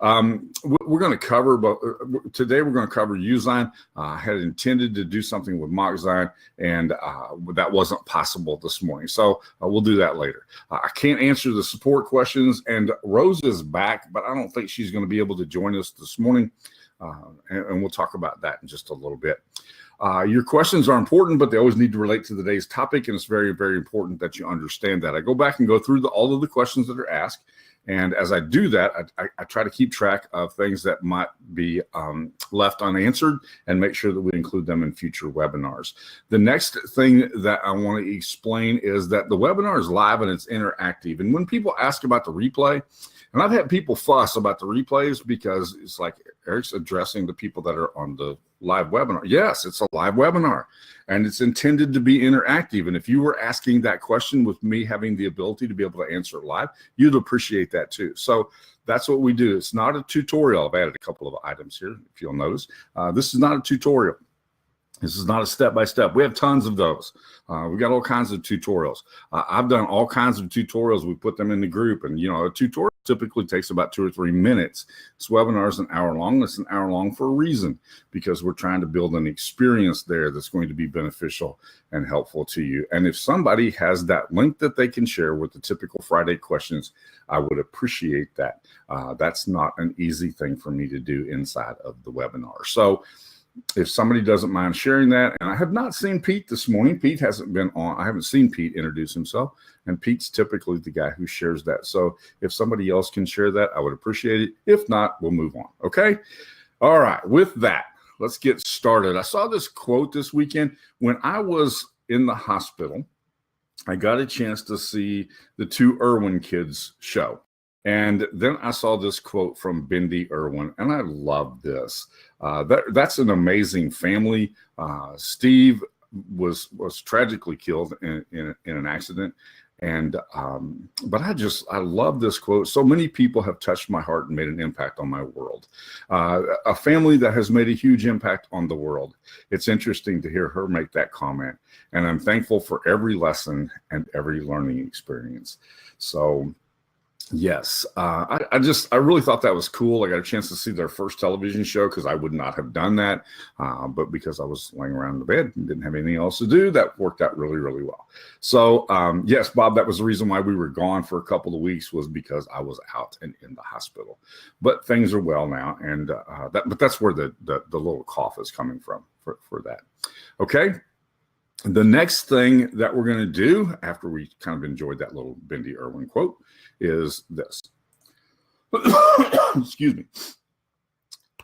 We're going to cover, but today we're going to cover Uzyme. I had intended to do something with Moxzyme, and that wasn't possible this morning. So we'll do that later. I can't answer the support questions, and Rose is back, but I don't think she's going to be able to join us this morning. And we'll talk about that in just a little bit. Your questions are important, but they always need to relate to today's topic, and it's very, very important that you understand that. I go back and go through all of the questions that are asked, and as I do that, I try to keep track of things that might be left unanswered and make sure that we include them in future webinars. The next thing that I want to explain is that the webinar is live and it's interactive, and when people ask about the replay, and I've had people fuss about the replays because it's like Eric's addressing the people that are on the live webinar. Yes, it's a live webinar and it's intended to be interactive. And if you were asking that question with me having the ability to be able to answer it live, you'd appreciate that too. So that's what we do. It's not a tutorial. I've added a couple of items here, if you'll notice. This is not a tutorial. This is not a step-by-step. We have tons of those. We got all kinds of tutorials. I've done all kinds of tutorials. We put them in the group, and a tutorial typically takes about 2 or 3 minutes. This webinar is an hour long. It's an hour long for a reason, because we're trying to build an experience there that's going to be beneficial and helpful to you. And if somebody has that link that they can share with the typical Friday questions, I would appreciate that. That's not an easy thing for me to do inside of the webinar. So if somebody doesn't mind sharing that, and I have not seen Pete this morning. Pete hasn't been on. I haven't seen Pete introduce himself, and Pete's typically the guy who shares that. So if somebody else can share that, I would appreciate it. If not, we'll move on. Okay. All right. With that, let's get started. I saw this quote this weekend. When I was in the hospital, I got a chance to see the 2 Irwin kids show. And then I saw this quote from Bindi Irwin, and I love this. That's an amazing family. Steve was tragically killed in an accident, and but I love this quote. So many people have touched my heart and made an impact on my world. A family that has made a huge impact on the world. It's interesting to hear her make that comment, and I'm thankful for every lesson and every learning experience. So yes, I really thought that was cool. I got a chance to see their first television show because I would not have done that, but because I was laying around in the bed and didn't have anything else to do, that worked out really, really well. So yes, Bob, that was the reason why we were gone for a couple of weeks, was because I was out and in the hospital. But things are well now, and but that's where the little cough is coming from for that. Okay. The next thing that we're going to do after we kind of enjoyed that little Bindi Irwin quote is this. Excuse me.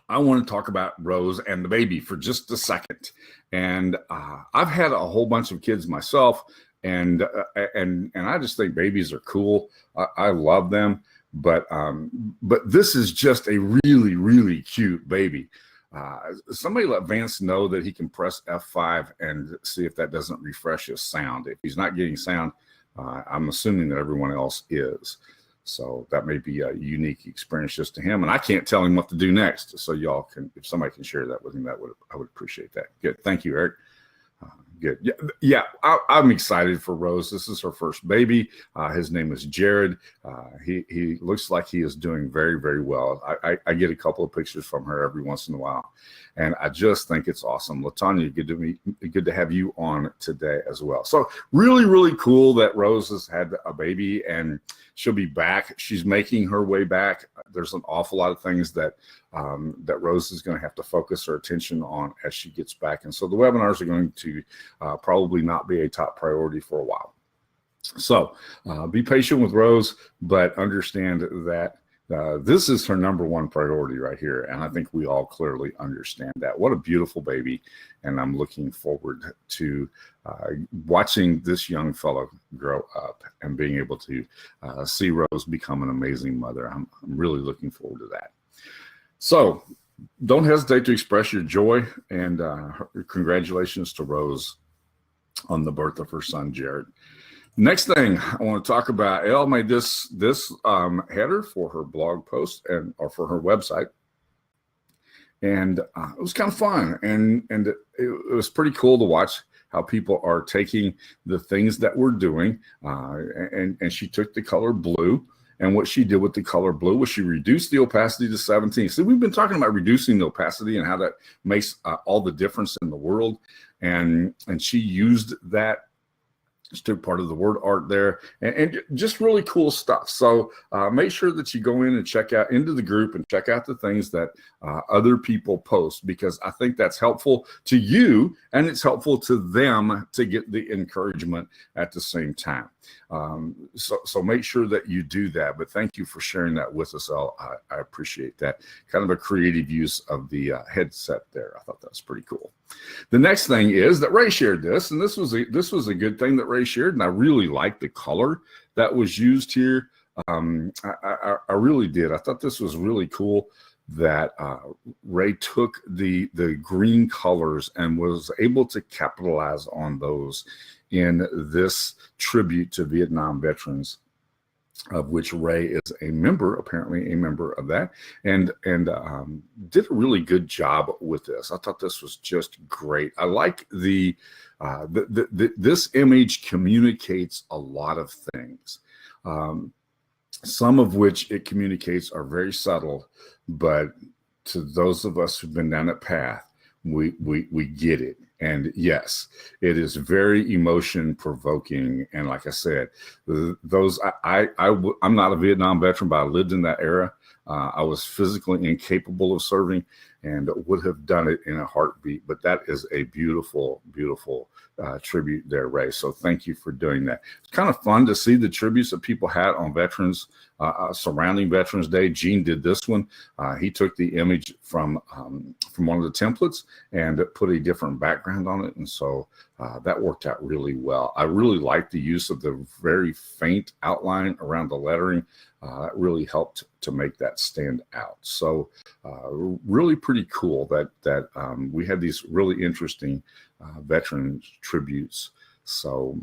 I want to talk about Rose and the baby for just a second. And I've had a whole bunch of kids myself, and I just think babies are cool. I love them, but this is just a really, really cute baby. Somebody let Vance know that he can press F5 and see if that doesn't refresh his sound. If he's not getting sound, I'm assuming that everyone else is. So that may be a unique experience just to him, and I can't tell him what to do next. So y'all can, if somebody can share that with him, I would appreciate that. Good, thank you, Eric. Good. Yeah. I'm excited for Rose. This is her first baby. His name is Jared. He looks like he is doing very, very well. I get a couple of pictures from her every once in a while, and I just think it's awesome. Latanya, good to have you on today as well. So really, really cool that Rose has had a baby, and she'll be back. She's making her way back. There's an awful lot of things that Rose is going to have to focus her attention on as she gets back. And so the webinars are going to probably not be a top priority for a while. So be patient with Rose, but understand that this is her number one priority right here. And I think we all clearly understand that. What a beautiful baby. And I'm looking forward to watching this young fellow grow up and being able to see Rose become an amazing mother. I'm really looking forward to that. So don't hesitate to express your joy, and congratulations to Rose on the birth of her son, Jared. Next thing I want to talk about, Elle made this header for her blog post or for her website, and it was kind of fun, and it was pretty cool to watch how people are taking the things that we're doing, and she took the color blue And what she did with the color blue was she reduced the opacity to 17. So we've been talking about reducing the opacity and how that makes all the difference in the world. And she used that. Just took part of the word art there, and just really cool stuff. So make sure that you go in and check out into the group and check out the things that other people post, because I think that's helpful to you and it's helpful to them to get the encouragement at the same time. So make sure that you do that. But thank you for sharing that with us all. I appreciate that. Kind of a creative use of the headset there. I thought that was pretty cool. The next thing is that Ray shared this, and this was a good thing that Ray shared, and I really liked the color that was used here. I really did. I thought this was really cool that Ray took the green colors and was able to capitalize on those in this tribute to Vietnam veterans, of which Ray is a member, apparently a member of that, and did a really good job with this. I thought this was just great. I like this image communicates a lot of things. Some of which it communicates are very subtle, but to those of us who've been down that path, we get it. And yes, it is very emotion provoking. And like I said, I'm not a Vietnam veteran, but I lived in that era. I was physically incapable of serving and would have done it in a heartbeat. But that is a beautiful, beautiful tribute there, Ray. So thank you for doing that. It's kind of fun to see the tributes that people had on veterans surrounding Veterans Day. Gene did this one. He took the image from one of the templates and put a different background on it. And so that worked out really well. I really liked the use of the very faint outline around the lettering. That really helped to make that stand out. So really pretty cool that we had these really interesting veteran tributes. So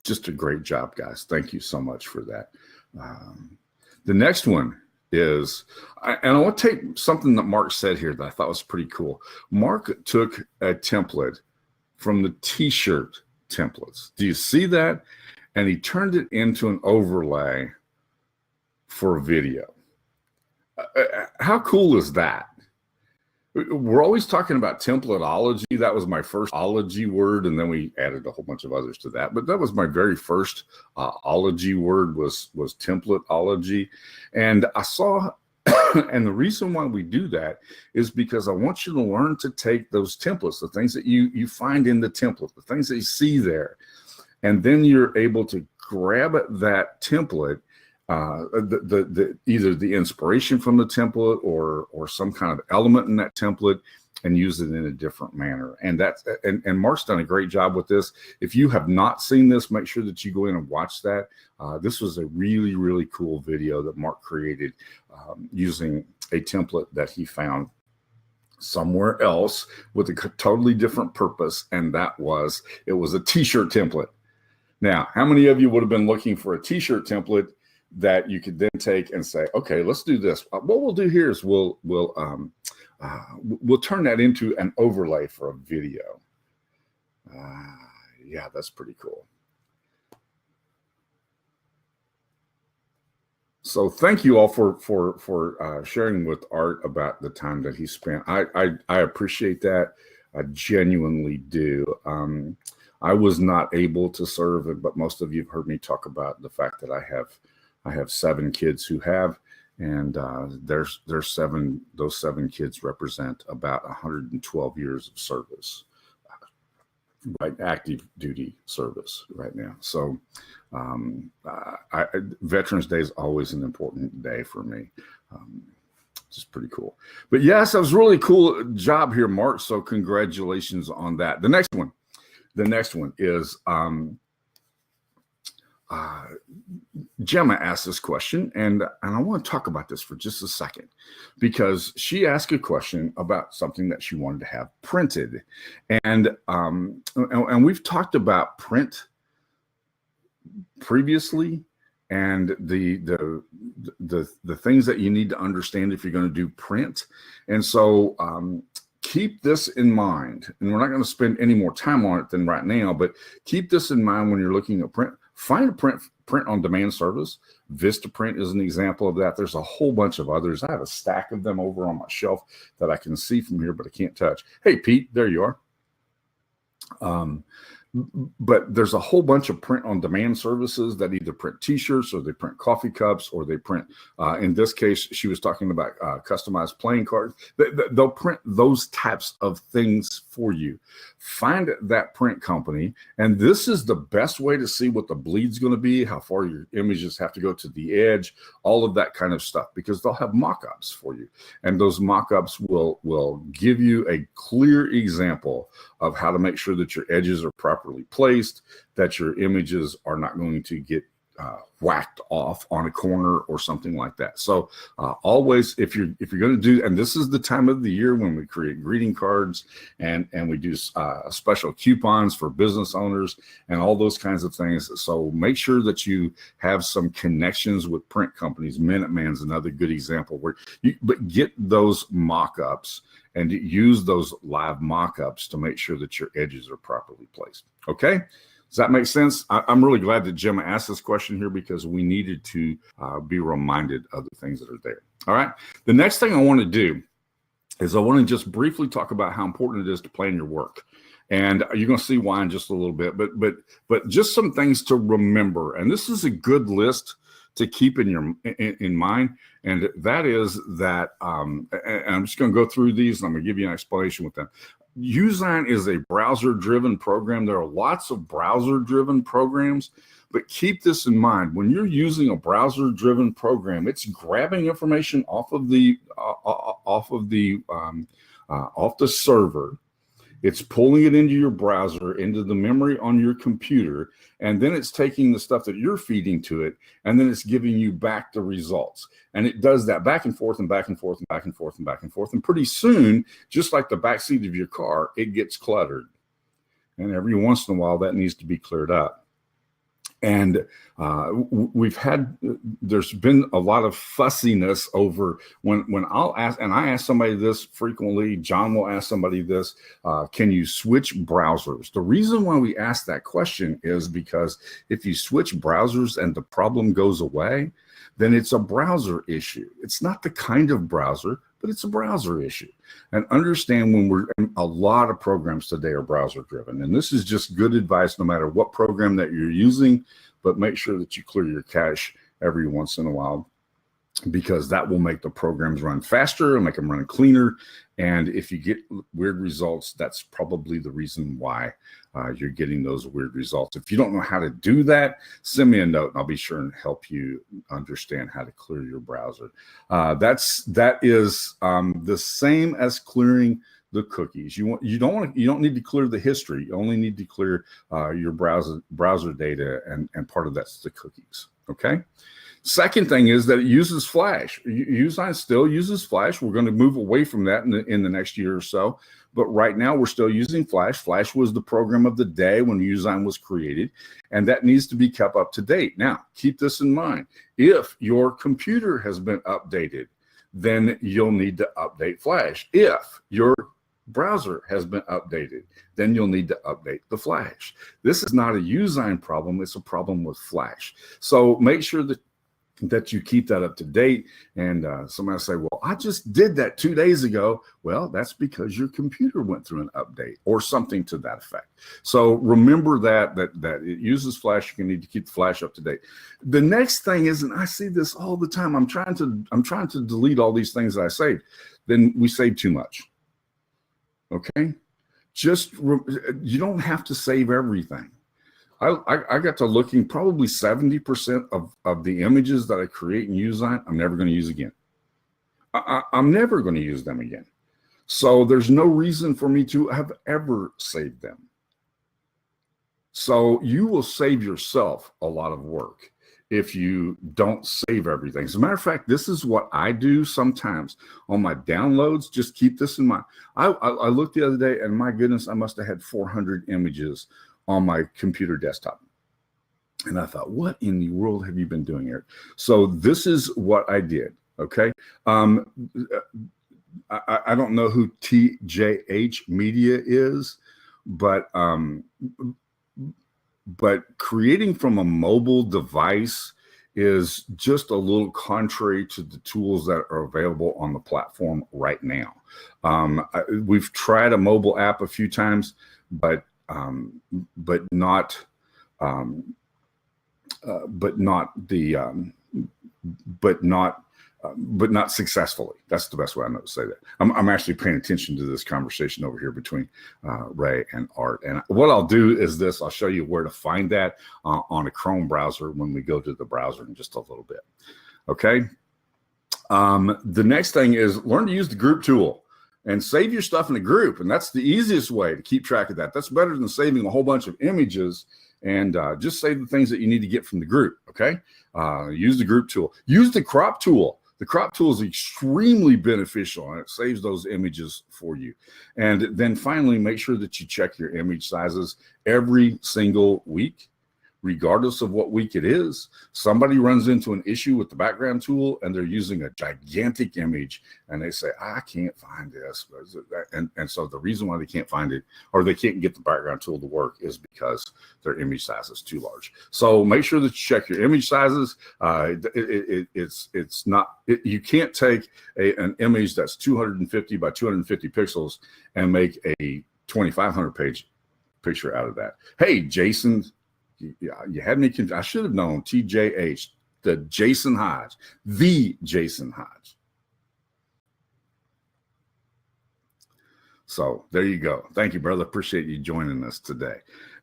just a great job, guys. Thank you so much for that. The next one is, and I want to take something that Mark said here that I thought was pretty cool. Mark took a template from the t-shirt templates. Do you see that? And he turned it into an overlay for a video. How cool is that? We're always talking about templateology. That was my first ology word, and then we added a whole bunch of others to that. But that was my very first ology word was templateology. And I saw, and the reason why we do that is because I want you to learn to take those templates, the things that you find in the template, the things that you see there, and then you're able to grab that template, either the inspiration from the template or some kind of element in that template, and use it in a different manner. And and Mark's done a great job with this. If you have not seen this, make sure that you go in and watch that. This was a really, really cool video that Mark created using a template that he found somewhere else with a totally different purpose, and it was a t-shirt template. Now, how many of you would have been looking for a t-shirt template that you could then take and say, okay, let's do this. What we'll do here is we'll turn that into an overlay for a video. Yeah, that's pretty cool. So thank you all for sharing with Art about the time that he spent. I appreciate that. I genuinely do. I was not able to serve, but most of you have heard me talk about the fact that I have 7 kids who have, and those 7 kids represent about 112 years of service, right? Active duty service right now. So Veterans Day is always an important day for me. Just pretty cool. But yes, that was really cool job here, Mark. So congratulations on that. The next one is Gemma asked this question, and I want to talk about this for just a second, because she asked a question about something that she wanted to have printed, and we've talked about print previously, and the things that you need to understand if you're going to do print, and so keep this in mind, and we're not going to spend any more time on it than right now, but keep this in mind when you're looking at print. find a print on demand service. Vistaprint is an example of that. There's a whole bunch of others. I have a stack of them over on my shelf that I can see from here, but I can't touch. Hey, Pete, there you are. But there's a whole bunch of print on demand services that either print t-shirts or they print coffee cups or they print, in this case, she was talking about customized playing cards. They'll print those types of things for you. Find that print company. And this is the best way to see what the bleed's going to be, how far your images have to go to the edge, all of that kind of stuff, because they'll have mock-ups for you. And those mock-ups will give you a clear example of how to make sure that your edges are properly placed, that your images are not going to get whacked off on a corner or something like that. So always, if you're going to do, and this is the time of the year when we create greeting cards and we do special coupons for business owners and all those kinds of things. So make sure that you have some connections with print companies. Minuteman's another good example but get those mock-ups and use those live mock-ups to make sure that your edges are properly placed. Okay. Does that make sense? I'm really glad that Jim asked this question here because we needed to be reminded of the things that are there. All right. The next thing I want to do is I want to just briefly talk about how important it is to plan your work. And you're going to see why in just a little bit, but just some things to remember. And this is a good list to keep in mind. And that is that, and I'm just going to go through these and I'm going to give you an explanation with them. Usign is a browser-driven program. There are lots of browser-driven programs, but keep this in mind. When you're using a browser-driven program, it's grabbing information off the server. It's pulling it into your browser, into the memory on your computer, and then it's taking the stuff that you're feeding to it, and then it's giving you back the results. And it does that back and forth and back and forth and back and forth and back and forth. And pretty soon, just like the backseat of your car, it gets cluttered. And every once in a while, that needs to be cleared up. And there's been a lot of fussiness over when I'll ask, and I ask somebody this frequently, John will ask somebody this, can you switch browsers? The reason why we ask that question is because if you switch browsers and the problem goes away, then it's a browser issue. It's not the kind of browser, but it's a browser issue. And understand a lot of programs today are browser driven. And this is just good advice no matter what program that you're using, but make sure that you clear your cache every once in a while, because that will make the programs run faster and make them run cleaner. And if you get weird results, that's probably the reason why you're getting those weird results. If you don't know how to do that, send me a note and I'll be sure and help you understand how to clear your browser. That is the same as clearing the cookies. You don't need to clear the history. You only need to clear your browser data, and part of that's the cookies. Okay. Second thing is that it uses Flash. Usign still uses Flash. We're going to move away from that in the next year or so. But right now we're still using Flash. Flash was the program of the day when Usign was created, and that needs to be kept up to date. Now, keep this in mind. If your computer has been updated, then you'll need to update Flash. If your browser has been updated, then you'll need to update the Flash. This is not a Usign problem. It's a problem with Flash. So make sure that you keep that up to date. And somebody will say, well, I just did that 2 days ago. Well, that's because your computer went through an update or something to that effect. So remember that it uses Flash. You need to keep the Flash up to date. The next thing is, and I see this all the time, I'm trying to delete all these things that I saved. Then we save too much. Okay. You don't have to save everything. I got to looking, probably 70% of the images that I create in Usign, I'm never going to use again. I'm never going to use them again. So there's no reason for me to have ever saved them. So you will save yourself a lot of work if you don't save everything. As a matter of fact, this is what I do sometimes on my downloads. Just keep this in mind. I looked the other day and my goodness, I must have had 400 images on my computer desktop. And I thought, what in the world have you been doing here? So this is what I did. Okay. I don't know who TJH Media is, but but creating from a mobile device is just a little contrary to the tools that are available on the platform right now. We've tried a mobile app a few times, but not but not the but not successfully. That's the best way I know to say that. I'm actually paying attention to this conversation over here between Ray and Art. And what I'll do is this: I'll show you where to find that on a Chrome browser when we go to the browser in just a little bit. Okay. The next thing is learn to use the group tool and save your stuff in a group. And that's the easiest way to keep track of that. That's better than saving a whole bunch of images, and just save the things that you need to get from the group. Okay. Use the group tool. Use the crop tool. The crop tool is extremely beneficial, and it saves those images for you. And then finally, make sure that you check your image sizes every single week, regardless of what week it is. Somebody runs into an issue with the background tool and they're using a gigantic image and they say, I can't find this. And so the reason why they can't find it, or they can't get the background tool to work, is because their image size is too large. So make sure that you check your image sizes. You can't take an image that's 250 by 250 pixels and make a 2,500 page picture out of that. Hey, Jason, you had me confused. I should have known. TJH, the Jason Hodge. So there you go. Thank you, brother. Appreciate you joining us today.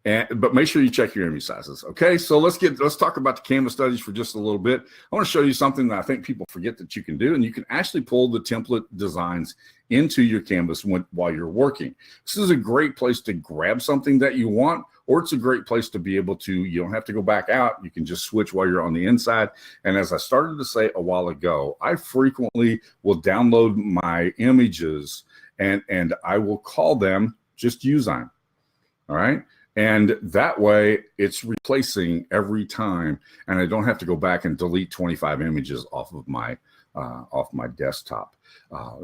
But make sure you check your image sizes. Okay, so let's talk about the Canvas studies for just a little bit. I want to show you something that I think people forget that you can do, and you can actually pull the template designs into your Canvas while you're working. This is a great place to grab something that you want, or it's a great place to be able to, you don't have to go back out. You can just switch while you're on the inside. And as I started to say a while ago, I frequently will download my images and I will call them just Usein. All right. And that way it's replacing every time, and I don't have to go back and delete 25 images off of my desktop.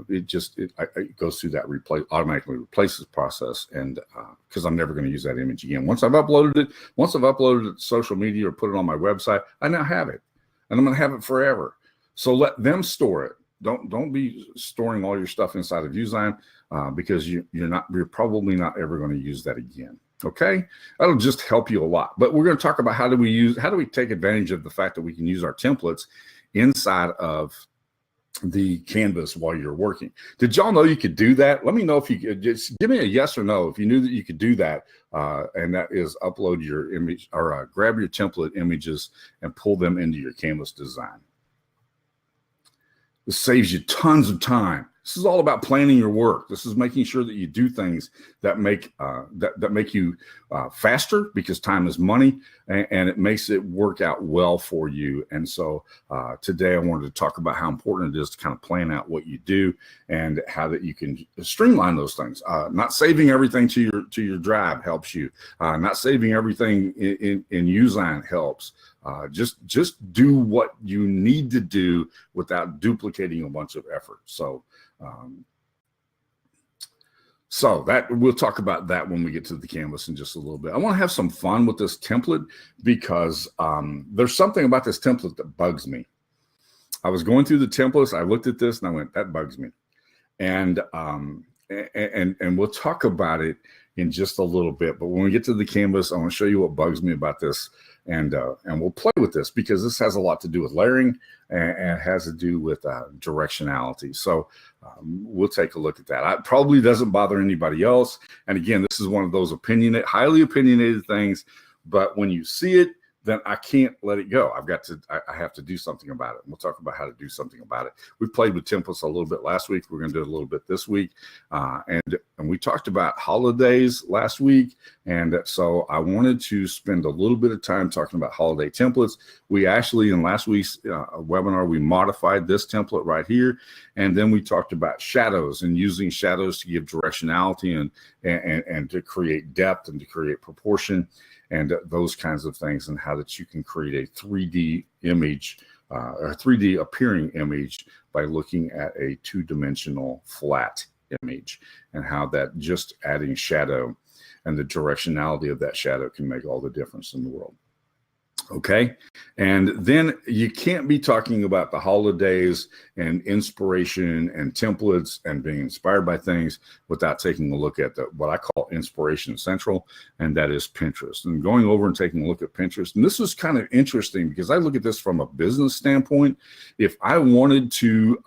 It goes through that automatically replaces process, and because I'm never going to use that image again. Once I've uploaded it to social media or put it on my website, I now have it, and I'm going to have it forever. So let them store it. Don't be storing all your stuff inside of Usein, because you're probably not ever going to use that again. Okay, that'll just help you a lot. But we're going to talk about how do we take advantage of the fact that we can use our templates inside of the Canvas while you're working. Did y'all know you could do that? Let me know if you could. Just give me a yes or no if you knew that you could do that. And that is upload your image, or grab your template images and pull them into your Canvas design. This saves you tons of time. This is all about planning your work. This is making sure that you do things that make you faster, because time is money, and it makes it work out well for you. And so today I wanted to talk about how important it is to kind of plan out what you do and how that you can streamline those things. Not saving everything to your drive helps you. Not saving everything in Usein helps. Just do what you need to do without duplicating a bunch of effort. So that we'll talk about that when we get to the Canvas in just a little bit. I want to have some fun with this template because there's something about this template that bugs me. I was going through the templates, I looked at this and I went, that bugs me. And we'll talk about it in just a little bit. But when we get to the Canvas, I want to show you what bugs me about this. And we'll play with this because this has a lot to do with layering and has to do with directionality. So we'll take a look at that. It probably doesn't bother anybody else. And again, this is one of those highly opinionated things. But when you see it, then I can't let it go. I have to do something about it. And we'll talk about how to do something about it. We played with templates a little bit last week. We're going to do it a little bit this week. And we talked about holidays last week. And so I wanted to spend a little bit of time talking about holiday templates. We actually, in last week's webinar, we modified this template right here. And then we talked about shadows and using shadows to give directionality and to create depth and to create proportion and those kinds of things, and how that you can create a 3D image, or 3D appearing image by looking at a two-dimensional flat image, and how that just adding shadow and the directionality of that shadow can make all the difference in the world. Okay. And then you can't be talking about the holidays and inspiration and templates and being inspired by things without taking a look at what I call Inspiration Central, and that is Pinterest. And going over and taking a look at Pinterest. And this was kind of interesting because I look at this from a business standpoint. If I wanted to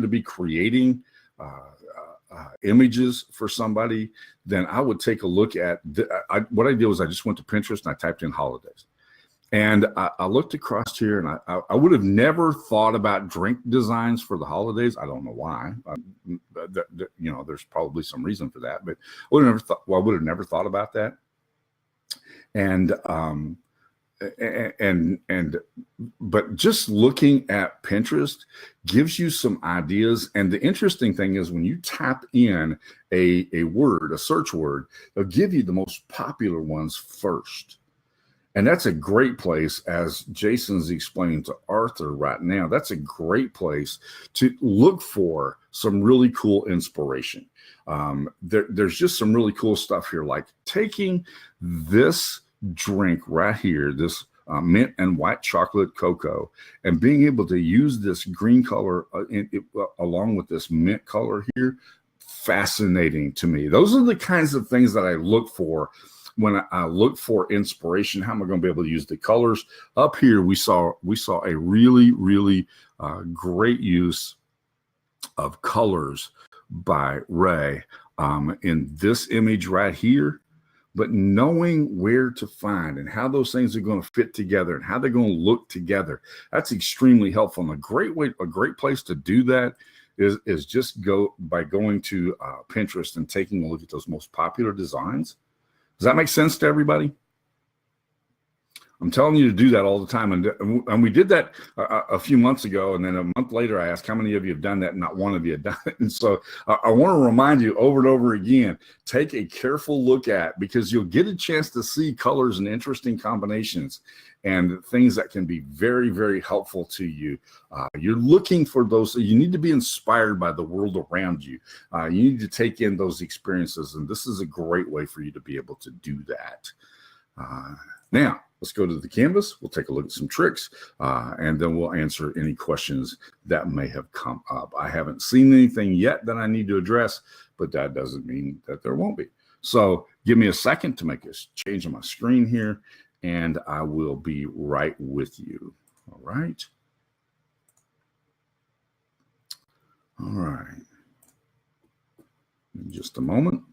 be creating images for somebody, then I would take a look at what I did was I just went to Pinterest and I typed in holidays. And I looked across here, and I would have never thought about drink designs for the holidays. I don't know why. There's probably some reason for that, but I would have never thought about that. But just looking at Pinterest gives you some ideas. And the interesting thing is when you tap in a search word, they'll give you the most popular ones first. And that's a great place, as Jason's explaining to Arthur right now, that's a great place to look for some really cool inspiration. There's just some really cool stuff here, like taking this drink right here, this mint and white chocolate cocoa, and being able to use this green color along with this mint color here. Fascinating to me. Those are the kinds of things that I look for when I look for inspiration. How am I going to be able to use the colors? Up here, we saw a really, really great use of colors by Ray in this image right here. But knowing where to find and how those things are going to fit together and how they're going to look together, that's extremely helpful. And a great place to do that is just going to Pinterest and taking a look at those most popular designs. Does that make sense to everybody? I'm telling you to do that all the time. And we did that a few months ago. And then a month later, I asked how many of you have done that, and not one of you had done it. And so I want to remind you over and over again, take a careful look at, because you'll get a chance to see colors and interesting combinations and things that can be very, very helpful to you. You're looking for those. You need to be inspired by the world around you. You need to take in those experiences. And this is a great way for you to be able to do that. Now, let's go to the canvas. We'll take a look at some tricks, and then we'll answer any questions that may have come up. I haven't seen anything yet that I need to address, but that doesn't mean that there won't be. So give me a second to make a change on my screen here, and I will be right with you. All right. All right. In just a moment.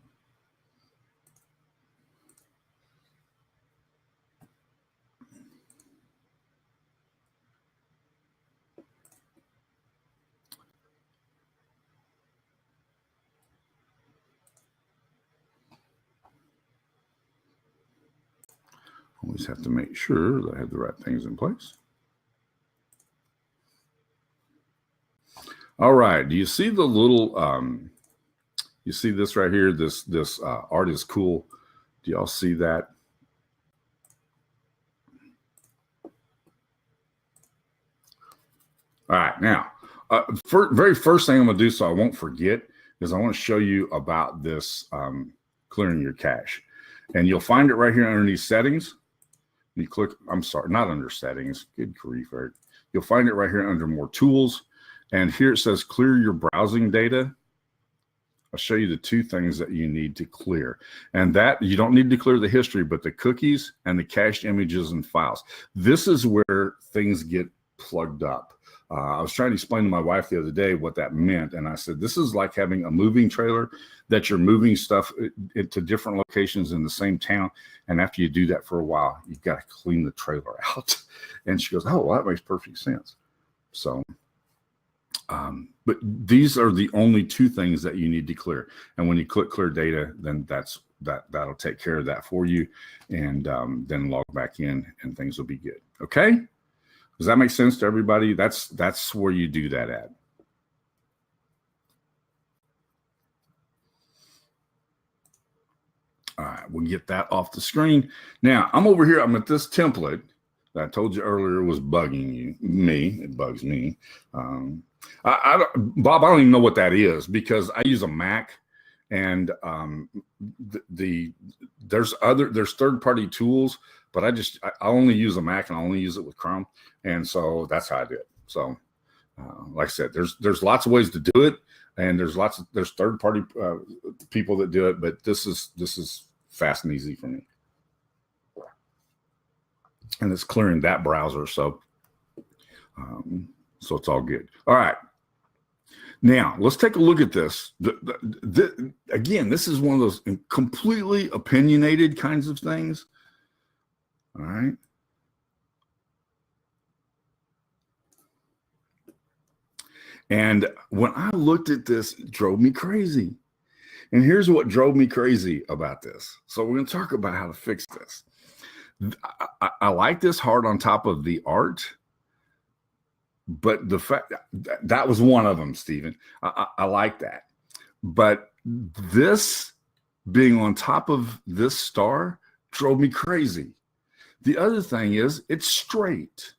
Always have to make sure that I have the right things in place. All right. Do you see the little, you see this right here? This art is cool. Do y'all see that? All right. Now, very first thing I'm going to do, so I won't forget, is I want to show you about this clearing your cache. And you'll find it right here underneath settings. You click, I'm sorry, not under settings. Good grief, Eric. You'll find it right here under more tools. And here it says clear your browsing data. I'll show you the two things that you need to clear. And that you don't need to clear the history, but the cookies and the cached images and files. This is where things get plugged up. I was trying to explain to my wife the other day what that meant. And I said, this is like having a moving trailer that you're moving stuff into different locations in the same town. And after you do that for a while, you've got to clean the trailer out. And she goes, oh, well, that makes perfect sense. So, but these are the only two things that you need to clear. And when you click clear data, then that'll take care of that for you. And then log back in and things will be good. Okay. Does that make sense to everybody? That's where you do that at. All right, we'll get that off the screen. Now, I'm over here. I'm at this template that I told you earlier was bugging me. It bugs me. Bob, I don't even know what that is because I use a Mac, And there's third-party tools, but I only use a Mac and I only use it with Chrome. And so that's how I do it. So like I said, there's lots of ways to do it. And there's third-party people that do it, but this is fast and easy for me. And it's clearing that browser. So it's all good. All right. Now, let's take a look at this. Again, this is one of those completely opinionated kinds of things. All right. And when I looked at this, it drove me crazy. And here's what drove me crazy about this. So we're going to talk about how to fix this. I like this heart on top of the art. But the fact that was one of them, Stephen. I like that. But this being on top of this star drove me crazy. The other thing is it's straight.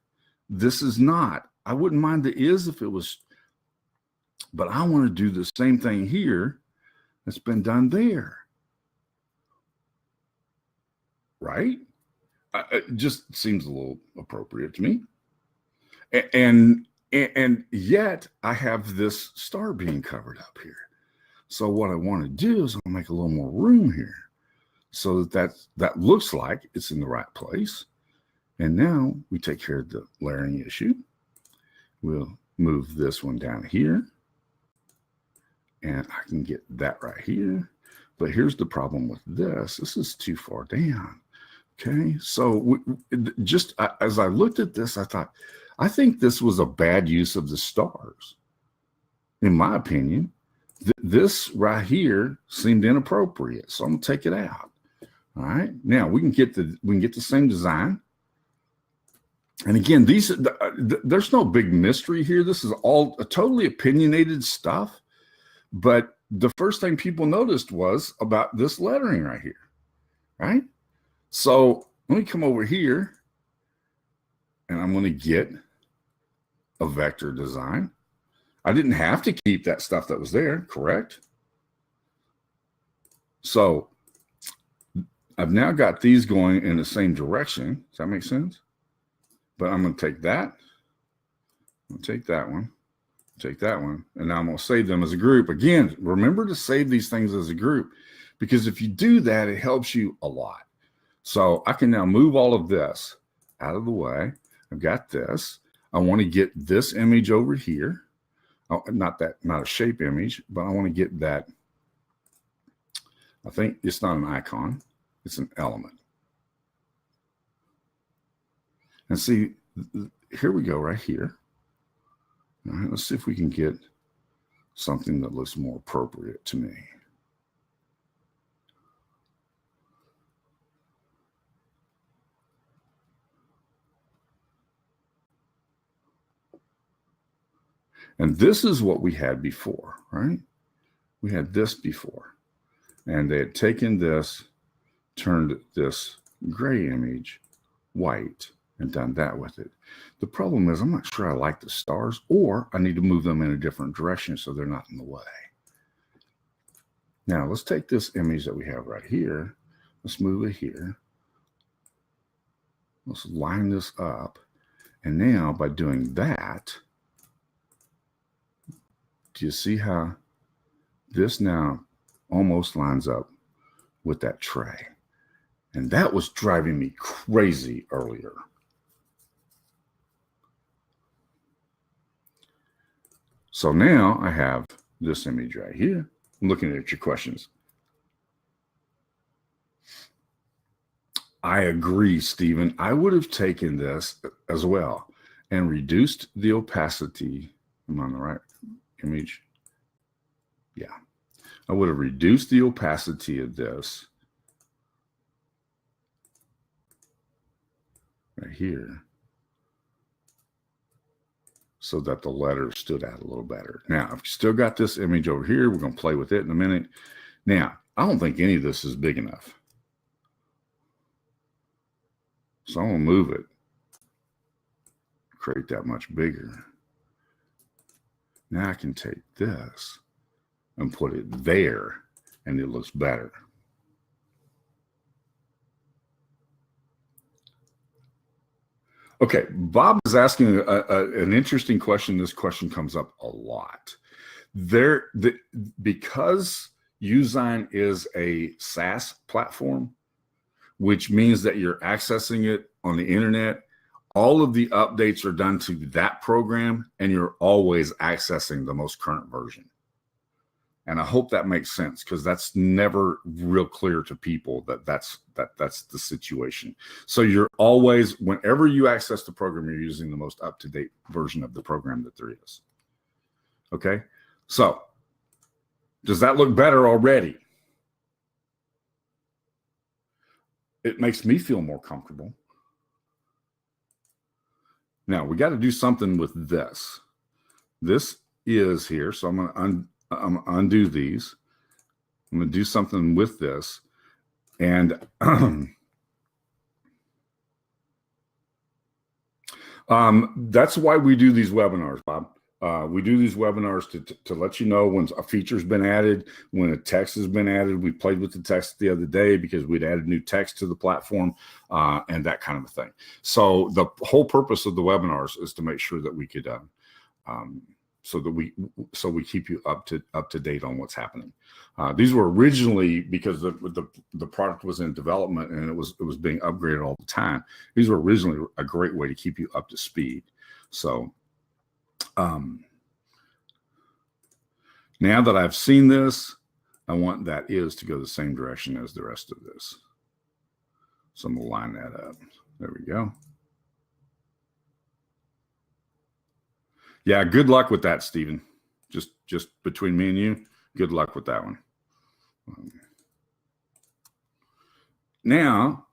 This is not. I wouldn't mind the is if it was, but I want to do the same thing here that's been done there. Right? It just seems a little appropriate to me. And yet I have this star being covered up here. So what I want to do is I'll make a little more room here so that looks like it's in the right place. And now we take care of the layering issue. We'll move this one down here. And I can get that right here. But here's the problem with this. This is too far down. Okay, so as I looked at this, I thought, I think this was a bad use of the stars. In my opinion, this right here seemed inappropriate, so I'm gonna take it out. All right, now we can get the same design. And again, there's no big mystery here. This is all totally opinionated stuff. But the first thing people noticed was about this lettering right here, right? So let me come over here, and I'm going to get a vector design. I didn't have to keep that stuff that was there, correct? So I've now got these going in the same direction. Does that make sense? But I'm going to take that. I'm going to take that one. Take that one. And now I'm going to save them as a group. Again, remember to save these things as a group, because if you do that, it helps you a lot. So I can now move all of this out of the way. I've got this. I want to get this image over here. Oh, not a shape image, but I want to get that. I think it's not an icon. It's an element. And see, here we go right here. All right, let's see if we can get something that looks more appropriate to me. And this is what we had before, right? We had this before. And they had taken this, turned this gray image white, and done that with it. The problem is I'm not sure I like the stars, or I need to move them in a different direction so they're not in the way. Now let's take this image that we have right here. Let's move it here. Let's line this up. And now by doing that, do you see how this now almost lines up with that tray? And that was driving me crazy earlier. So now I have this image right here. I'm looking at your questions. I agree, Stephen. I would have taken this as well and reduced the opacity. Am I on the right image? Yeah. I would have reduced the opacity of this right here so that the letters stood out a little better. Now, I've still got this image over here. We're going to play with it in a minute. Now, I don't think any of this is big enough. So I'm going to move it, create that much bigger. Now I can take this and put it there, and it looks better. Okay, Bob is asking an interesting question. This question comes up a lot. Because Usign is a SaaS platform, which means that you're accessing it on the internet, all of the updates are done to that program, and you're always accessing the most current version. And I hope that makes sense, because that's never real clear to people that's the situation. So you're always, whenever you access the program, you're using the most up-to-date version of the program that there is. Okay, so does that look better already? It makes me feel more comfortable. Now we got to do something with this. This is here, so I'm going to undo these. I'm going to do something with this, and that's why we do these webinars, Bob. We do these webinars to let you know when a feature's been added, when a text has been added. We played with the text the other day because we'd added new text to the platform, and that kind of a thing. So the whole purpose of the webinars is to make sure that we could, so we keep you up to date on what's happening. These were originally, because the product was in development and it was being upgraded all the time. These were originally a great way to keep you up to speed. So now that I've seen this, I want that is to go the same direction as the rest of this. So I'm going to line that up. There we go. Yeah, good luck with that, Stephen. Just between me and you, good luck with that one. Now,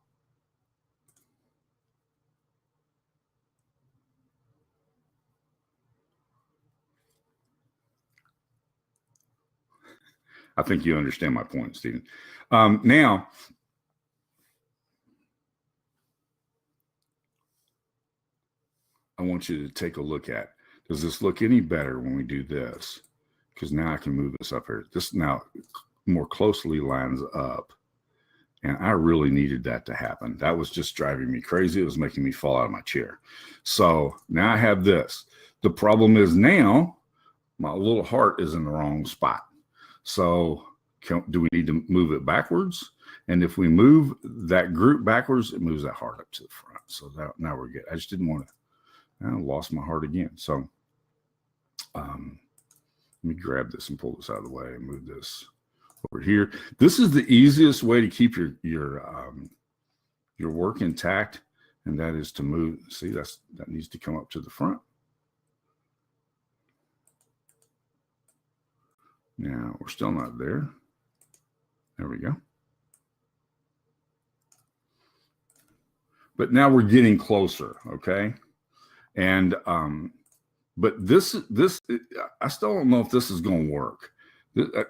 I think you understand my point, Stephen. Now, I want you to take a look at, does this look any better when we do this? Because now I can move this up here. This now more closely lines up. And I really needed that to happen. That was just driving me crazy. It was making me fall out of my chair. So now I have this. The problem is now my little heart is in the wrong spot. So do we need to move it backwards? And if we move that group backwards, it moves that heart up to the front. So now we're good. I just didn't want to, I lost my heart again. So let me grab this and pull this out of the way and move this over here. This is the easiest way to keep your work intact, and that is to move. See, that needs to come up to the front. Now we're still not there. There we go. But now we're getting closer, okay? And but this I still don't know if this is going to work.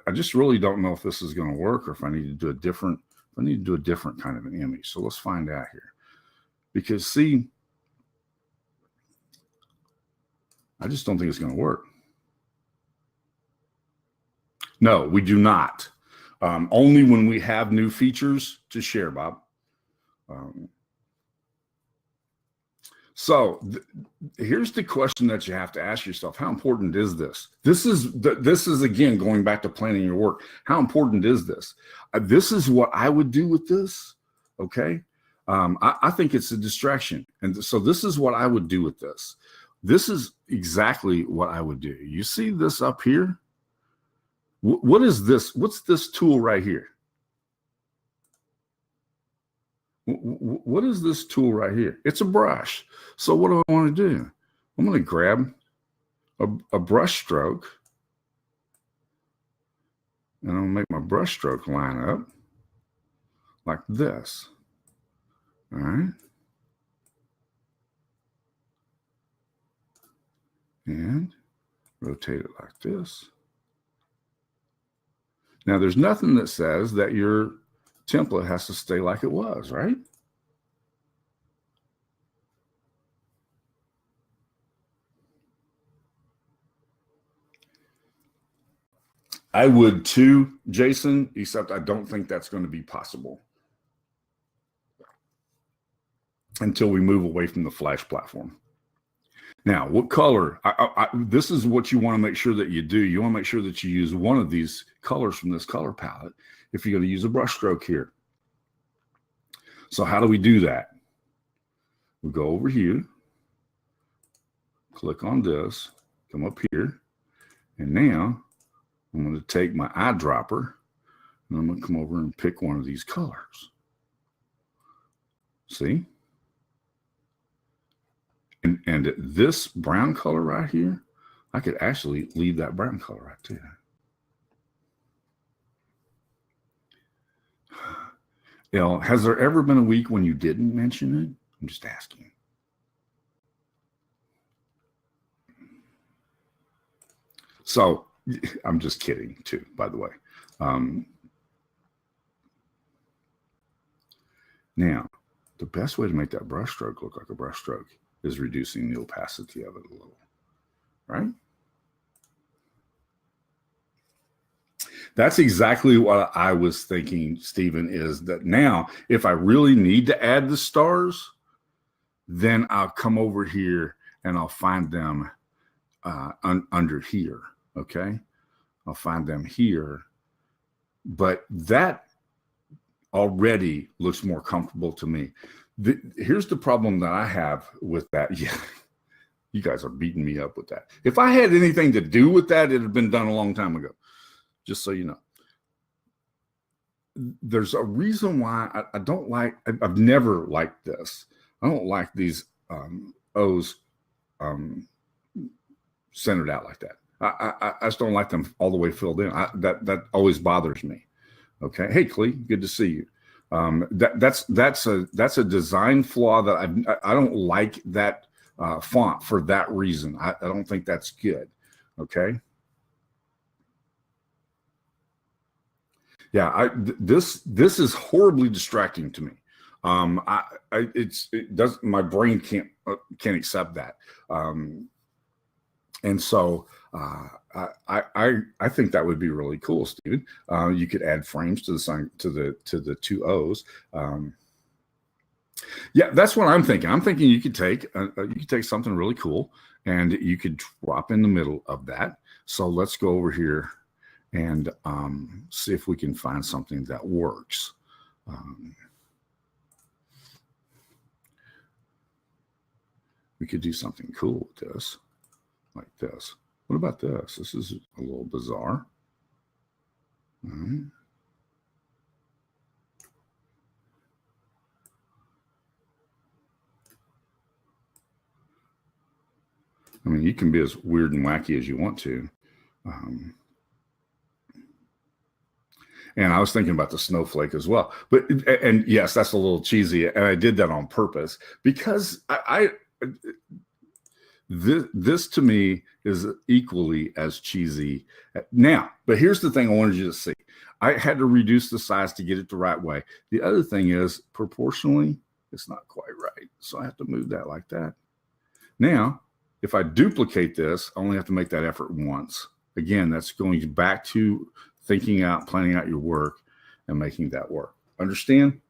I just really don't know if this is going to work, or if I need to do a different kind of an image. So let's find out here. Because see, I just don't think it's going to work. No, we do not. Only when we have new features to share, Bob. So here's the question that you have to ask yourself: how important is this? This is again going back to planning your work. How important is this? This is what I would do with this. Okay, I think it's a distraction, and so this is what I would do with this. This is exactly what I would do. You see this up here? What is this? What's this tool right here? What is this tool right here? It's a brush. So what do I want to do? I'm going to grab a brush stroke, and I'm going to make my brush stroke line up like this. All right. And rotate it like this. Now, there's nothing that says that your template has to stay like it was, right? I would too, Jason, except I don't think that's going to be possible until we move away from the Flash platform. Now, what color? This is what you want to make sure that you do. You want to make sure that you use one of these colors from this color palette if you're going to use a brush stroke here. So how do we do that? We go over here, click on this, come up here, and now I'm going to take my eyedropper and I'm going to come over and pick one of these colors. See? And this brown color right here, I could actually leave that brown color right there. You know, has there ever been a week when you didn't mention it? I'm just asking. So I'm just kidding too, by the way. Now, the best way to make that brush stroke look like a brush stroke is reducing the opacity of it a little, right? That's exactly what I was thinking, Stephen, is that now if I really need to add the stars, then I'll come over here and I'll find them under here, okay? I'll find them here, but that already looks more comfortable to me. Here's the problem that I have with that. Yeah, you guys are beating me up with that. If I had anything to do with that, it had been done a long time ago, just so you know. There's a reason why I don't like, I've never liked this. I don't like these O's centered out like that. I just don't like them all the way filled in. That always bothers me. Okay. Hey, Clee, good to see you. That's a design flaw that I don't like that font for that reason. I don't think that's good. Okay. Yeah, this is horribly distracting to me. My brain can't accept that. And so I think that would be really cool, Stephen. You could add frames to the sign, to the two O's. Yeah, that's what I'm thinking. I'm thinking you could take something really cool and you could drop in the middle of that. So let's go over here and see if we can find something that works. We could do something cool with this, like this. What about this? This is a little bizarre. All right. I mean, you can be as weird and wacky as you want to. And I was thinking about the snowflake as well. And yes, that's a little cheesy. And I did that on purpose because this to me is equally as cheesy. Now, but here's the thing I wanted you to see. I had to reduce the size to get it the right way. The other thing is proportionally, it's not quite right. So I have to move that like that. Now, if I duplicate this, I only have to make that effort once. Again, that's going back to thinking out, planning out your work and making that work. Understand?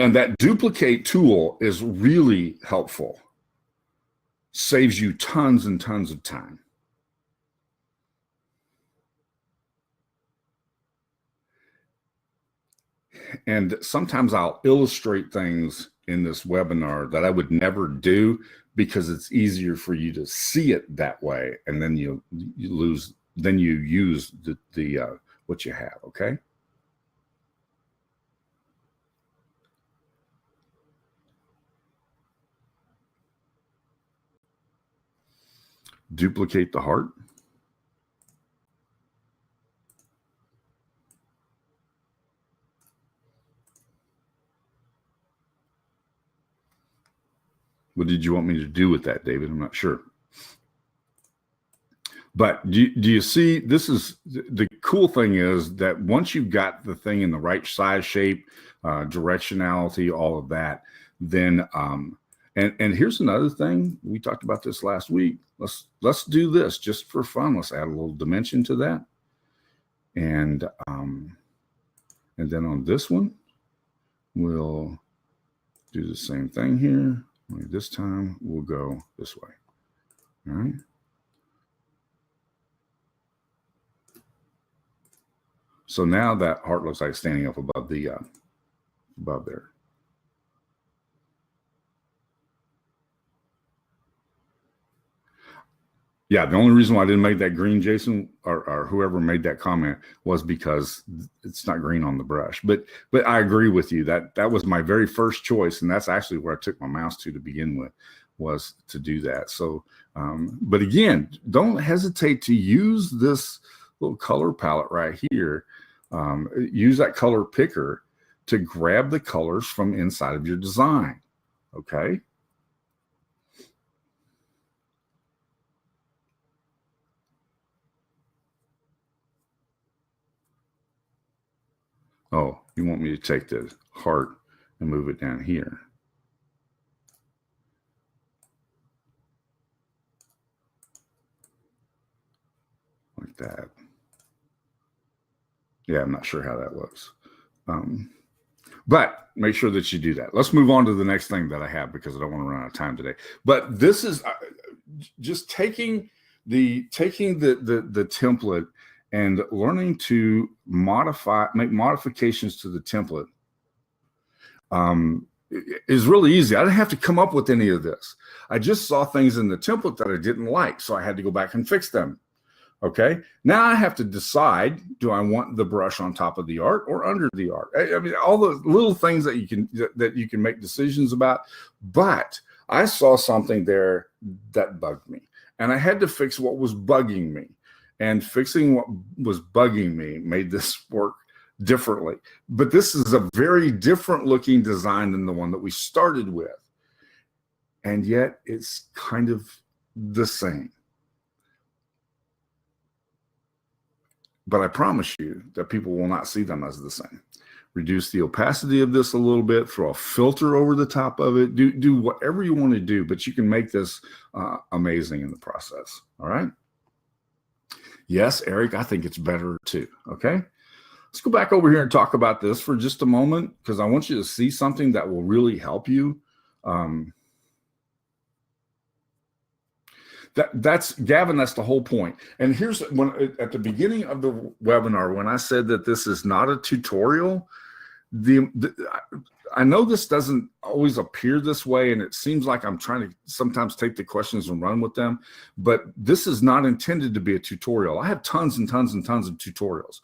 And that duplicate tool is really helpful. Saves you tons and tons of time. And sometimes I'll illustrate things in this webinar that I would never do because it's easier for you to see it that way. And then you use the what you have, okay? Duplicate the heart. What did you want me to do with that, David? I'm not sure. But do you see, this is the cool thing is that once you've got the thing in the right size, shape, directionality, all of that, then And here's another thing. We talked about this last week. Let's do this just for fun. Let's add a little dimension to that. And then on this one, we'll do the same thing here. Only this time we'll go this way. All right. So now that heart looks like standing up above the above there. Yeah, the only reason why I didn't make that green, Jason, or whoever made that comment, was because it's not green on the brush. But I agree with you that was my very first choice, and that's actually where I took my mouse to begin with, was to do that. So, but again, don't hesitate to use this little color palette right here. Use that color picker to grab the colors from inside of your design. Okay. Oh, you want me to take the heart and move it down here. Like that. Yeah, I'm not sure how that looks. But make sure that you do that. Let's move on to the next thing that I have, because I don't want to run out of time today. But this is just taking the template and learning to make modifications to the template is really easy. I didn't have to come up with any of this. I just saw things in the template that I didn't like, so I had to go back and fix them. Okay, now I have to decide, do I want the brush on top of the art or under the art? I mean, all the little things that you can make decisions about. But I saw something there that bugged me, and I had to fix what was bugging me. And fixing what was bugging me made this work differently. But this is a very different looking design than the one that we started with. And yet it's kind of the same. But I promise you that people will not see them as the same. Reduce the opacity of this a little bit, throw a filter over the top of it, do whatever you want to do, but you can make this amazing in the process. All right. Yes, Eric, I think it's better too. Okay. Let's go back over here and talk about this for just a moment, because I want you to see something that will really help you. That's Gavin, that's the whole point. And here's when at the beginning of the webinar, when I said that this is not a tutorial, I know this doesn't always appear this way, and it seems like I'm trying to sometimes take the questions and run with them, but this is not intended to be a tutorial. I have tons and tons and tons of tutorials.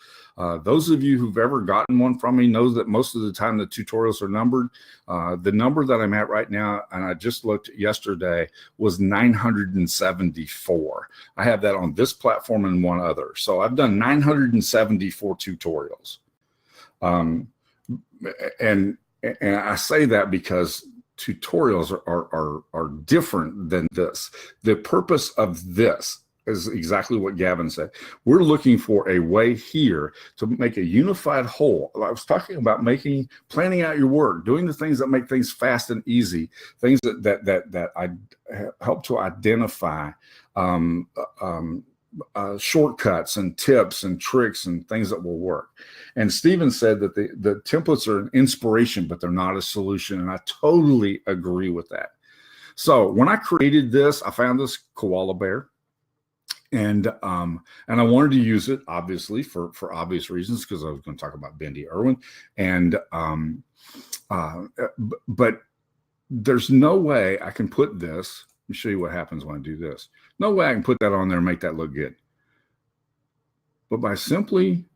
Those of you who've ever gotten one from me know that most of the time the tutorials are numbered. The number that I'm at right now, and I just looked yesterday, was 974. I have that on this platform and one other. So I've done 974 tutorials. And I say that because tutorials are different than this. The purpose of this is exactly what Gavin said. We're looking for a way here to make a unified whole. I was talking about planning out your work, doing the things that make things fast and easy, things that I help to identify shortcuts and tips and tricks and things that will work. And Stephen said that the templates are an inspiration, but they're not a solution. And I totally agree with that. So when I created this, I found this koala bear, and I wanted to use it obviously for obvious reasons, because I was going to talk about Bendy Irwin. And but there's no way I can put this. Let me show you what happens when I do this. No way I can put that on there and make that look good. But by simply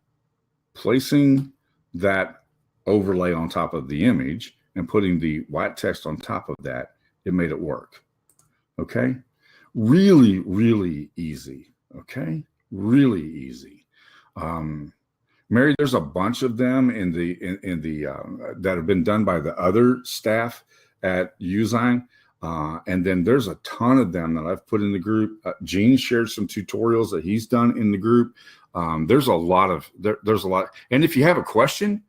placing that overlay on top of the image and putting the white text on top of that, it made it work. Okay? Really, really easy. Okay? Really easy. Mary, there's a bunch of them in the that have been done by the other staff at Usign. And then there's a ton of them that I've put in the group. Gene shared some tutorials that he's done in the group. There's a lot. And if you have a question,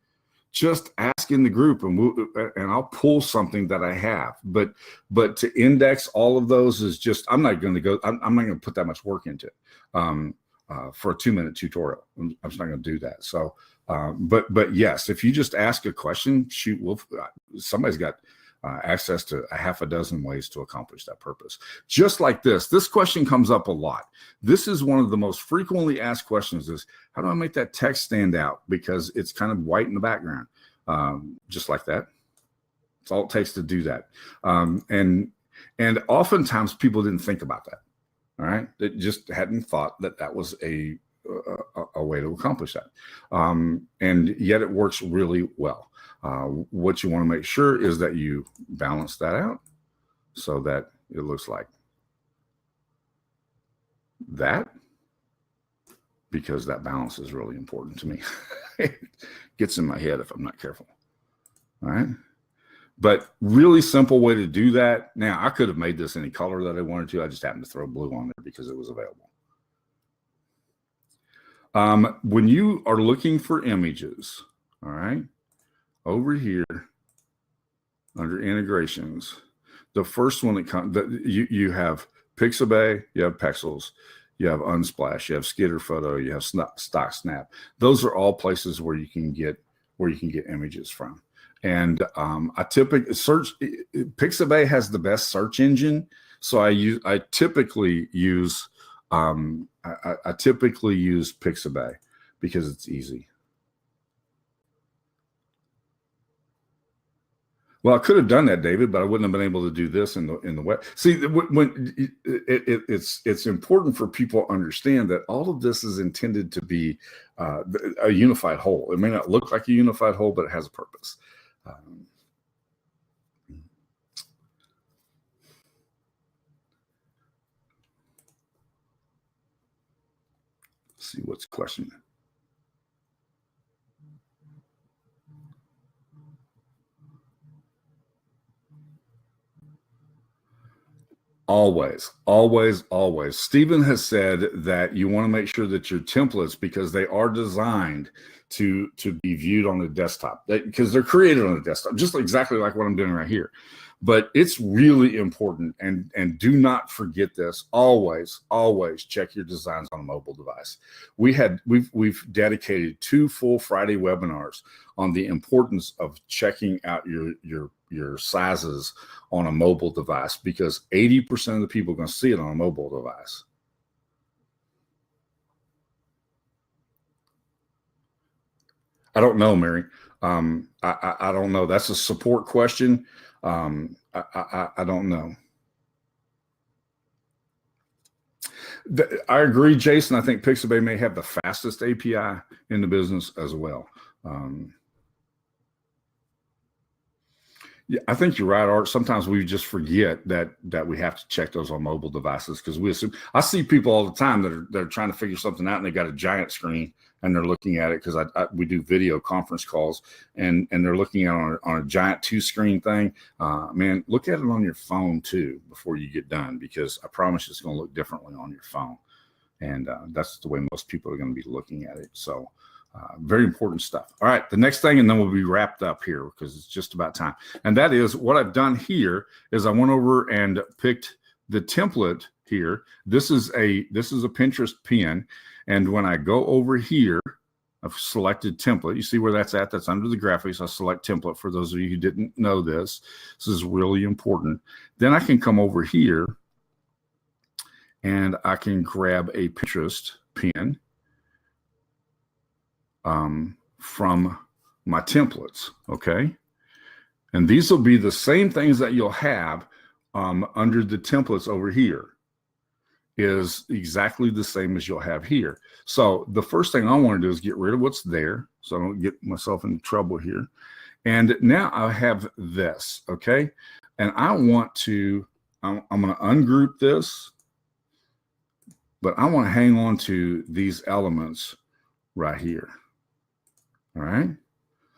just ask in the group and I'll pull something that I have. But to index all of those is just, I'm not going to put that much work into it for a 2-minute tutorial. I'm just not going to do that. So, but yes, if you just ask a question, shoot, somebody's got access to a half a dozen ways to accomplish that purpose. Just like this question comes up a lot. This is one of the most frequently asked questions is, how do I make that text stand out? Because it's kind of white in the background, just like that. It's all it takes to do that. And oftentimes people didn't think about that. All right. They just hadn't thought that was a way to accomplish that. And yet it works really well. What you want to make sure is that you balance that out so that it looks like that, because that balance is really important to me. It gets in my head if I'm not careful. All right. But really simple way to do that. Now, I could have made this any color that I wanted to. I just happened to throw blue on there because it was available. When you are looking for images, all right, over here under integrations, the first one that comes, you have Pixabay, you have Pexels, you have Unsplash, you have Skitter Photo, you have Stock Snap. Those are all places where you can get images from. And I typically search. Pixabay has the best search engine, so I typically use Pixabay because it's easy. Well, I could have done that, David, but I wouldn't have been able to do this in the web. See, when it's important for people to understand that all of this is intended to be a unified whole. It may not look like a unified whole, but it has a purpose. See what's question. Always, always, always. Stephen has said that you want to make sure that your templates, because they are designed to be viewed on the desktop, because they're created on the desktop, just exactly like what I'm doing right here. But it's really important, and do not forget this. Always, always check your designs on a mobile device. We've dedicated 2 full Friday webinars on the importance of checking out your sizes on a mobile device, because 80% of the people are going to see it on a mobile device. I don't know, Mary. I don't know. That's a support question. I don't know. I agree, Jason. I think Pixabay may have the fastest API in the business as well. Yeah, I think you're right, Art. Sometimes we just forget that we have to check those on mobile devices, because we assume. I see people all the time that are trying to figure something out, and they got a giant screen and they're looking at it, because we do video conference calls, and they're looking at on a giant 2-screen thing. Man, look at it on your phone too before you get done, because I promise you it's going to look differently on your phone, and that's the way most people are going to be looking at it. So. Very important stuff. All right, the next thing, and then we'll be wrapped up here because it's just about time. And that is what I've done here is I went over and picked the template here. This is a Pinterest pin, and when I go over here, I've selected template. You see where that's at? That's under the graphics. I select template for those of you who didn't know this. This is really important. Then I can come over here and I can grab a Pinterest pin from my templates, okay? And these will be the same things that you'll have under the templates over here, is exactly the same as you'll have here. So the first thing I want to do is get rid of what's there, so I don't get myself into trouble here. And now I have this, okay? And I want to, I'm going to ungroup this, but I want to hang on to these elements right here. All right.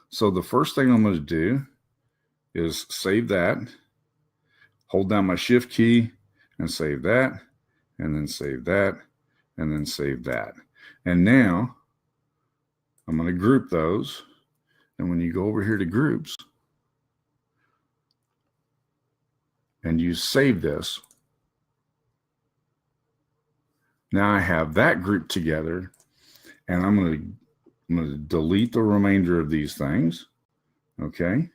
So the first thing I'm going to do is save that, hold down my shift key and save that, and then save that, and then save that. And now I'm going to group those, And when you go over here to groups and you save this, now I have that group together, and I'm going to delete the remainder of these things, okay?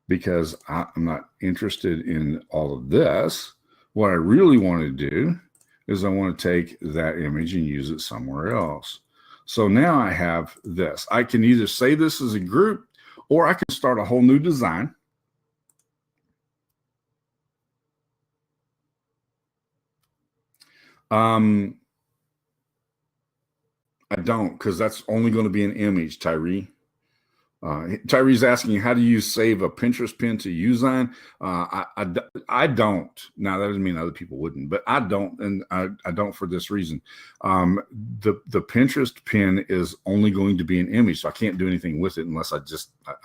Because I'm not interested in all of this. What I really want to do is I want to take that image and use it somewhere else. So now I have this. I can either save this as a group, or I can start a whole new design. I don't, because that's only going to be an image, Tyree. Tyree's asking, how do you save a Pinterest pin to Uzine? I don't. Now, that doesn't mean other people wouldn't, but I don't, and I don't for this reason. The Pinterest pin is only going to be an image, so I can't do anything with it unless I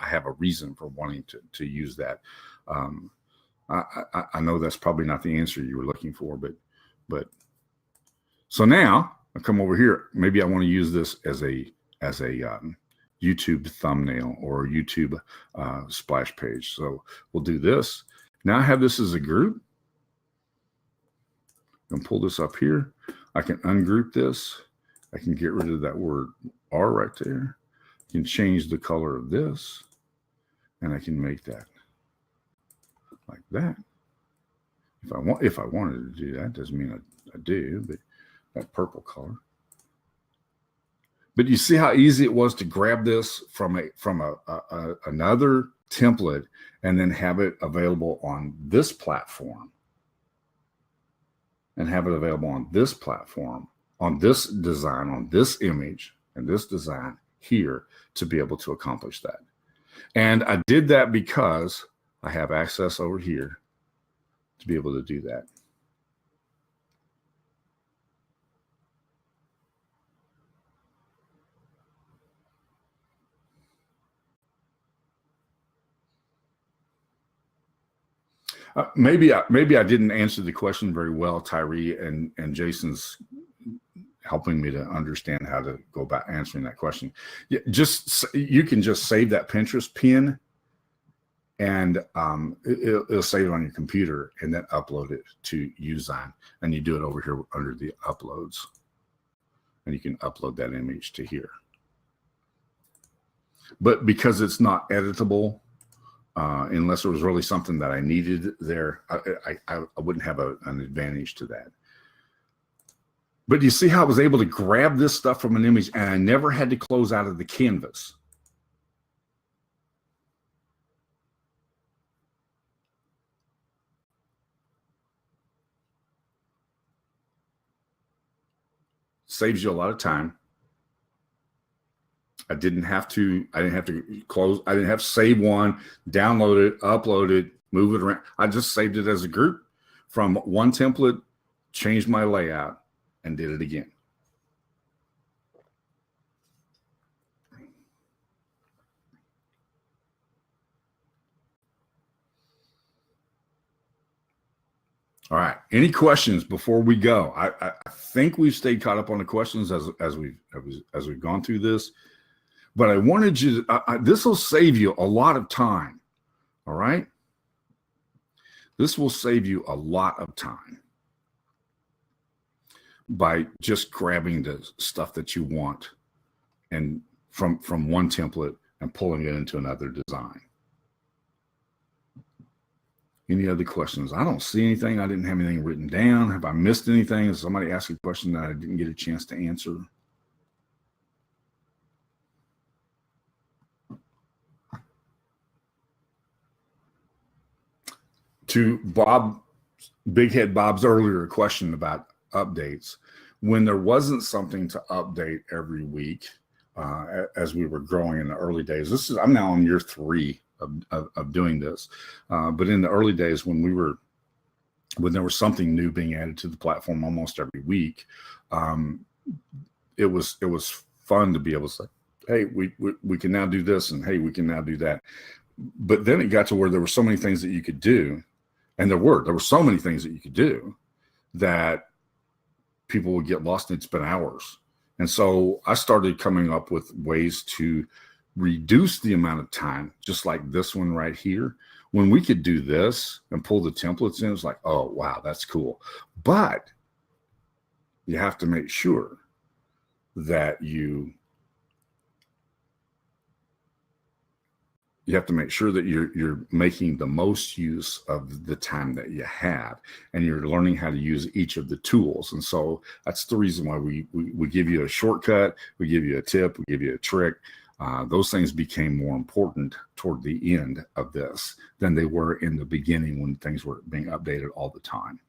have a reason for wanting to use that. I know that's probably not the answer you were looking for, but so now I come over here. Maybe I want to use this as a YouTube thumbnail or YouTube splash page. So we'll do this. Now I have this as a group. I can pull this up here. I can ungroup this. I can get rid of that word R right there. I can change the color of this, and I can make that like that. If I wanted to do that, doesn't mean I do, but that purple color. But you see how easy it was to grab this from another template and then have it available on this platform, and have it available on this platform, on this design, on this image, and this design here to be able to accomplish that. And I did that because I have access over here to be able to do that. Maybe I didn't answer the question very well, Tyree, and Jason's helping me to understand how to go about answering that question. Yeah, you can just save that Pinterest pin, and it'll save it on your computer, and then upload it to Uzine, and you do it over here under the uploads, and you can upload that image to here. But because it's not editable, unless it was really something that I needed there, I wouldn't have an advantage to that. But you see how I was able to grab this stuff from an image, and I never had to close out of the canvas. Saves you a lot of time. I didn't have to close. I didn't have to save one, download it, upload it, move it around. I just saved it as a group from one template, changed my layout, and did it again. All right. Any questions before we go? I think we've stayed caught up on the questions as we've gone through this. But I wanted you to, this will save you a lot of time, all right? This will save you a lot of time by just grabbing the stuff that you want and from one template and pulling it into another design. Any other questions? I don't see anything. I didn't have anything written down. Have I missed anything? Has somebody asked a question that I didn't get a chance to answer? To Big Head Bob's earlier question about updates, when there wasn't something to update every week as we were growing in the early days, I'm now on year 3 of doing this, but in the early days when there was something new being added to the platform almost every week, it was fun to be able to say, hey, we can now do this, and hey, we can now do that. But then it got to where there were so many things that you could do. And there were so many things that you could do that people would get lost and spend hours. And so I started coming up with ways to reduce the amount of time, just like this one right here. When we could do this and pull the templates in, it's like, oh, wow, that's cool. But you have to make sure that you have to make sure that you're making the most use of the time that you have, and you're learning how to use each of the tools. And so that's the reason why we give you a shortcut, we give you a tip, we give you a trick. Those things became more important toward the end of this than they were in the beginning when things were being updated all the time.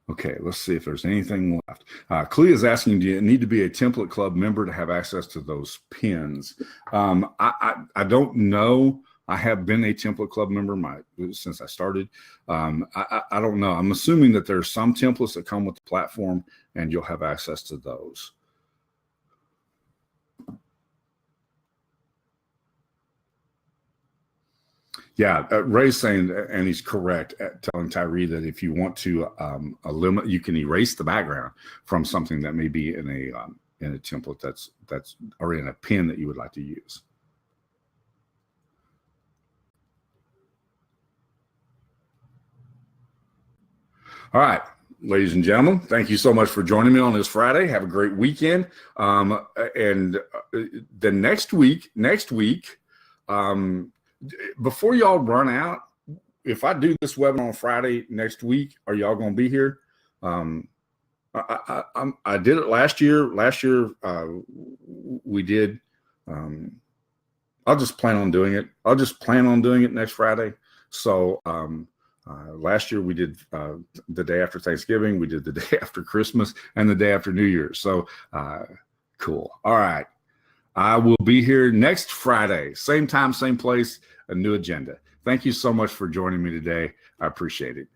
Okay, let's see if there's anything left. Clea is asking, do you need to be a template club member to have access to those pins? I don't know. I have been a template club member since I started. I don't know. I'm assuming that there's some templates that come with the platform and you'll have access to those. Yeah, Ray's saying, and he's correct, telling Tyree that if you want to limit, you can erase the background from something that may be in a template that's or in a pin that you would like to use. All right, ladies and gentlemen, thank you so much for joining me on this Friday. Have a great weekend. And the next week, before y'all run out, if I do this webinar on Friday next week, are y'all going to be here? I did it last year. We did. I'll just plan on doing it. I'll just plan on doing it next Friday. So last year we did the day after Thanksgiving. We did the day after Christmas and the day after New Year's. So cool. All right. I will be here next Friday, same time, same place, a new agenda. Thank you so much for joining me today. I appreciate it.